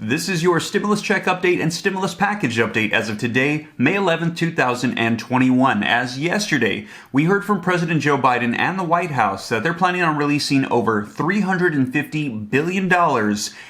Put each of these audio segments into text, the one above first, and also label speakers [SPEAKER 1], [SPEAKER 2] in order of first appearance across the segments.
[SPEAKER 1] This is your stimulus check update and stimulus package update as of today, May 11th, 2021. As yesterday, we heard from President Joe Biden and the White House that they're planning on releasing over $350 billion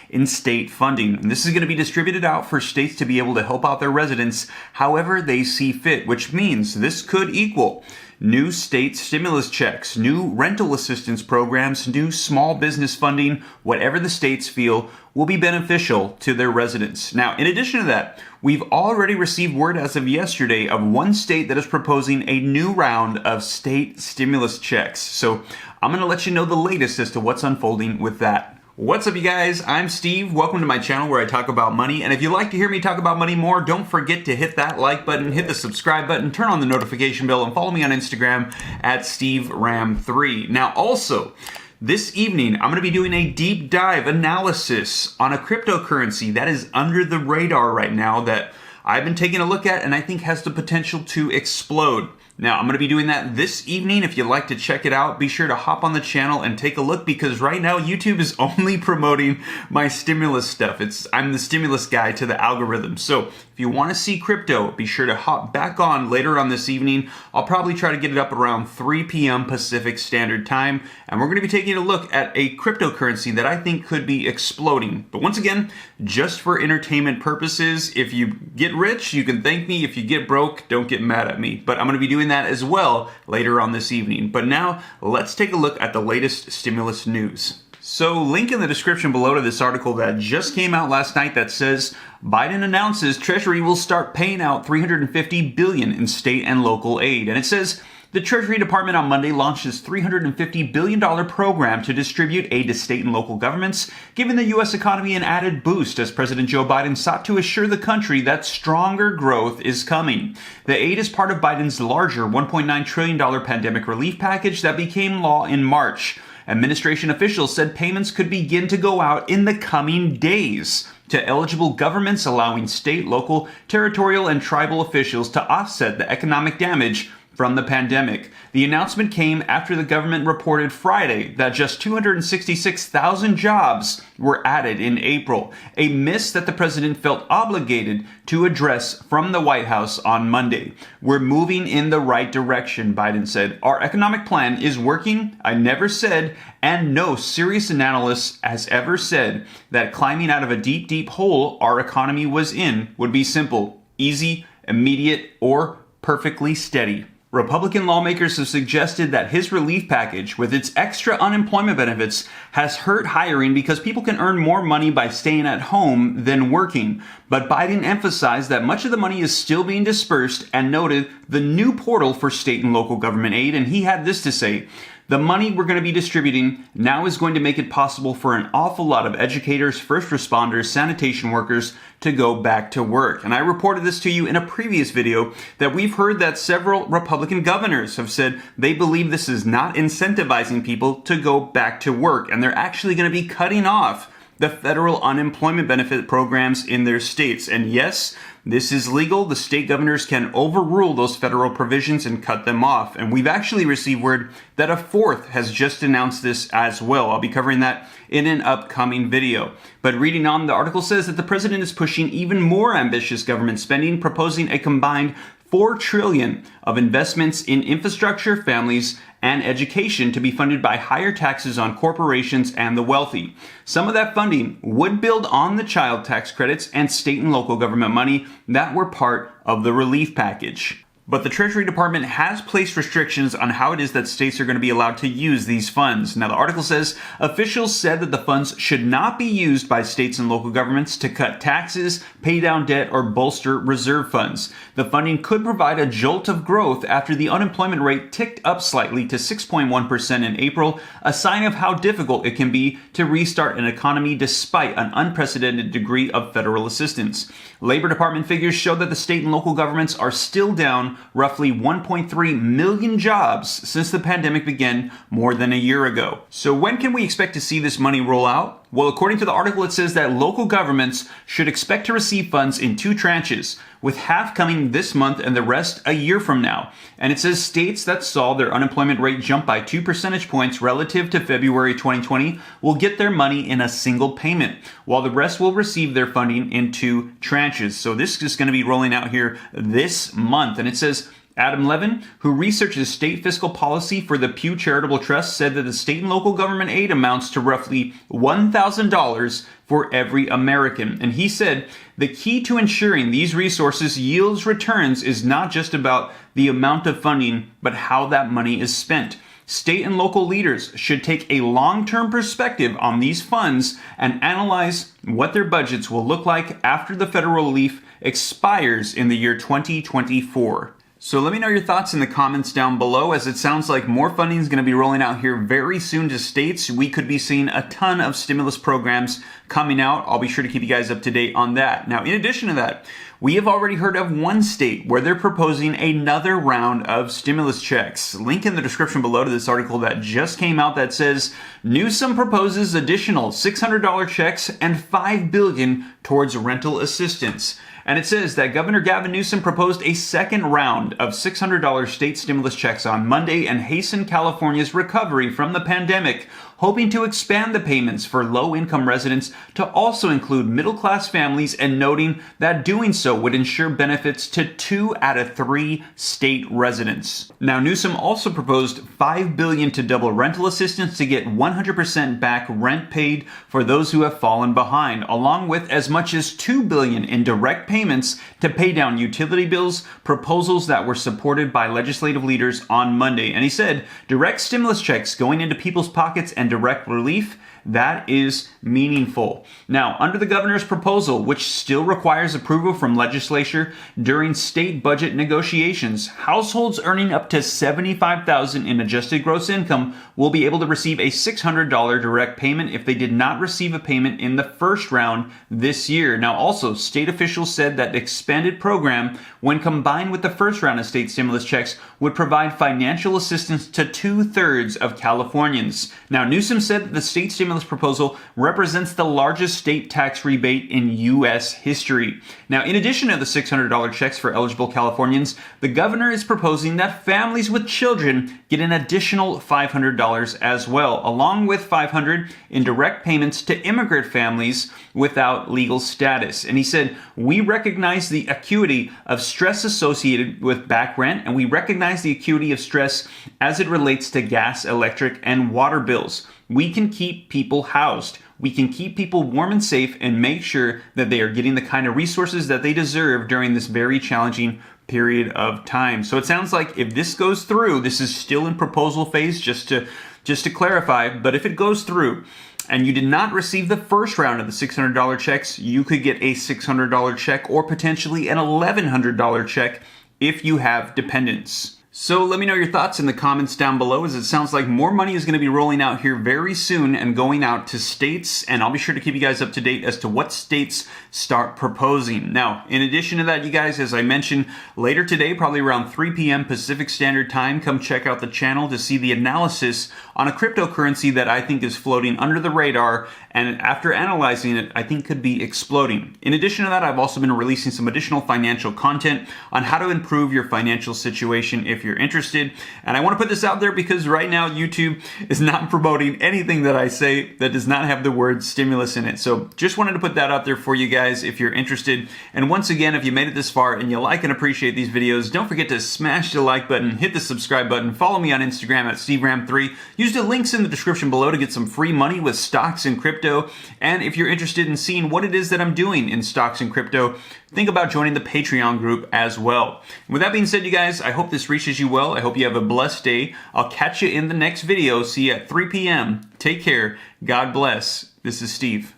[SPEAKER 1] in state funding. And this is going to be distributed out for states to be able to help out their residents however they see fit, which means this could equal new state stimulus checks, new rental assistance programs, new small business funding, whatever the states feel will be beneficial to their residents. Now, in addition to that, we've already received word as of yesterday of one state that is proposing a new round of state stimulus checks. So I'm going to let you know the latest as to what's unfolding with that. What's up, you guys? I'm Steve. Welcome to my channel where I talk about money. And if you'd like to hear me talk about money more, don't forget to hit that like button, hit the subscribe button, turn on the notification bell, and follow me on Instagram at SteveRam3. Now, also, this evening, I'm going to be doing a deep dive analysis on a cryptocurrency that is under the radar right now that I've been taking a look at and I think has the potential to explode. Now, I'm going to be doing that this evening. If you'd like to check it out, be sure to hop on the channel and take a look because right now YouTube is only promoting my stimulus stuff. I'm the stimulus guy to the algorithm. So if you want to see crypto, be sure to hop back on later on this evening. I'll probably try to get it up around 3 p.m. Pacific Standard Time. And we're going to be taking a look at a cryptocurrency that I think could be exploding. But once again, just for entertainment purposes, if you get rich, you can thank me. If you get broke, don't get mad at me. But I'm going to be doing that as well later on this evening. But now let's take a look at the latest stimulus news. So link in the description below to this article that just came out last night that says Biden announces Treasury will start paying out $350 billion in state and local aid. And it says the Treasury Department on Monday launched its $350 billion program to distribute aid to state and local governments, giving the U.S. economy an added boost as President Joe Biden sought to assure the country that stronger growth is coming. The aid is part of Biden's larger $1.9 trillion pandemic relief package that became law in March. Administration officials said payments could begin to go out in the coming days to eligible governments, allowing state, local, territorial, and tribal officials to offset the economic damage from the pandemic. The announcement came after the government reported Friday that just 266,000 jobs were added in April, a miss that the president felt obligated to address from the White House on Monday. We're moving in the right direction, Biden said. Our economic plan is working. I never said, and no serious analyst has ever said, that climbing out of a deep, deep hole our economy was in would be simple, easy, immediate, or perfectly steady. Republican lawmakers have suggested that his relief package, with its extra unemployment benefits, has hurt hiring because people can earn more money by staying at home than working. But Biden emphasized that much of the money is still being dispersed and noted the new portal for state and local government aid, and he had this to say: the money we're going to be distributing now is going to make it possible for an awful lot of educators, first responders, sanitation workers to go back to work. And I reported this to you in a previous video that we've heard that several Republican governors have said they believe this is not incentivizing people to go back to work, and they're actually going to be cutting off the federal unemployment benefit programs in their states. And yes, this is legal. The state governors can overrule those federal provisions and cut them off. And we've actually received word that a fourth has just announced this as well. I'll be covering that in an upcoming video. But reading on, the article says that the president is pushing even more ambitious government spending, proposing a combined $4 trillion of investments in infrastructure, families, and education to be funded by higher taxes on corporations and the wealthy. Some of that funding would build on the child tax credits and state and local government money that were part of the relief package. But the Treasury Department has placed restrictions on how it is that states are going to be allowed to use these funds. Now, the article says officials said that the funds should not be used by states and local governments to cut taxes, pay down debt, or bolster reserve funds. The funding could provide a jolt of growth after the unemployment rate ticked up slightly to 6.1% in April, a sign of how difficult it can be to restart an economy despite an unprecedented degree of federal assistance. Labor Department figures show that the state and local governments are still down roughly 1.3 million jobs since the pandemic began more than a year ago. So when can we expect to see this money roll out? Well, according to the article, it says that local governments should expect to receive funds in 2 tranches, with half coming this month and the rest a year from now. And it says states that saw their unemployment rate jump by 2 percentage points relative to February 2020 will get their money in a single payment, while the rest will receive their funding in 2 tranches. So this is going to be rolling out here this month. And it says Adam Levin, who researches state fiscal policy for the Pew Charitable Trust, said that the state and local government aid amounts to roughly $1,000 for every American. And he said the key to ensuring these resources yields returns is not just about the amount of funding, but how that money is spent. State and local leaders should take a long-term perspective on these funds and analyze what their budgets will look like after the federal relief expires in the year 2024. So let me know your thoughts in the comments down below, as it sounds like more funding is going to be rolling out here very soon to states. We could be seeing a ton of stimulus programs coming out. I'll be sure to keep you guys up to date on that. Now, in addition to that, we have already heard of one state where they're proposing another round of stimulus checks. Link in the description below to this article that just came out that says Newsom proposes additional $600 checks and $5 billion towards rental assistance. And it says that Governor Gavin Newsom proposed a second round of $600 state stimulus checks on Monday and hasten California's recovery from the pandemic, hoping to expand the payments for low-income residents to also include middle-class families, and noting that doing so would ensure benefits to 2 out of 3 state residents. Now, Newsom also proposed $5 billion to double rental assistance to get 100% back rent paid for those who have fallen behind, along with as much as $2 billion in direct payments to pay down utility bills, proposals that were supported by legislative leaders on Monday. And he said direct stimulus checks going into people's pockets and direct relief, that is meaningful. Now, under the governor's proposal, which still requires approval from legislature during state budget negotiations, households earning up to $75,000 in adjusted gross income will be able to receive a $600 direct payment if they did not receive a payment in the first round this year. Now, also, state officials said that the expanded program, when combined with the first round of state stimulus checks, would provide financial assistance to 2/3 of Californians. Now, Newsom said that the state stimulus proposal represents the largest state tax rebate in U.S. history. Now, in addition to the $600 checks for eligible Californians, the governor is proposing that families with children get an additional $500 as well, along with $500 in direct payments to immigrant families without legal status. And he said, we recognize the acuity of stress associated with back rent, and we recognize the acuity of stress as it relates to gas, electric, and water bills. We can keep people housed. We can keep people warm and safe and make sure that they are getting the kind of resources that they deserve during this very challenging period of time. So it sounds like if this goes through, this is still in proposal phase, just to clarify, but if it goes through and you did not receive the first round of the $600 checks, you could get a $600 check or potentially an $1,100 check if you have dependents. So let me know your thoughts in the comments down below, as it sounds like more money is going to be rolling out here very soon and going out to states, and I'll be sure to keep you guys up to date as to what states start proposing. Now, in addition to that, you guys, as I mentioned, later today, probably around 3 p.m. Pacific Standard Time, come check out the channel to see the analysis on a cryptocurrency that I think is floating under the radar, and after analyzing it, I think could be exploding. In addition to that, I've also been releasing some additional financial content on how to improve your financial situation if you're interested. And I want to put this out there because right now YouTube is not promoting anything that I say that does not have the word stimulus in it. So just wanted to put that out there for you guys if you're interested. And once again, if you made it this far and you like and appreciate these videos, don't forget to smash the like button, hit the subscribe button, follow me on Instagram at SteveRam3. Use the links in the description below to get some free money with stocks and crypto. And if you're interested in seeing what it is that I'm doing in stocks and crypto, think about joining the Patreon group as well. And with that being said, you guys, I hope this reaches you well. I hope you have a blessed day. I'll catch you in the next video. See you at 3 p.m. Take care. God bless. This is Steve.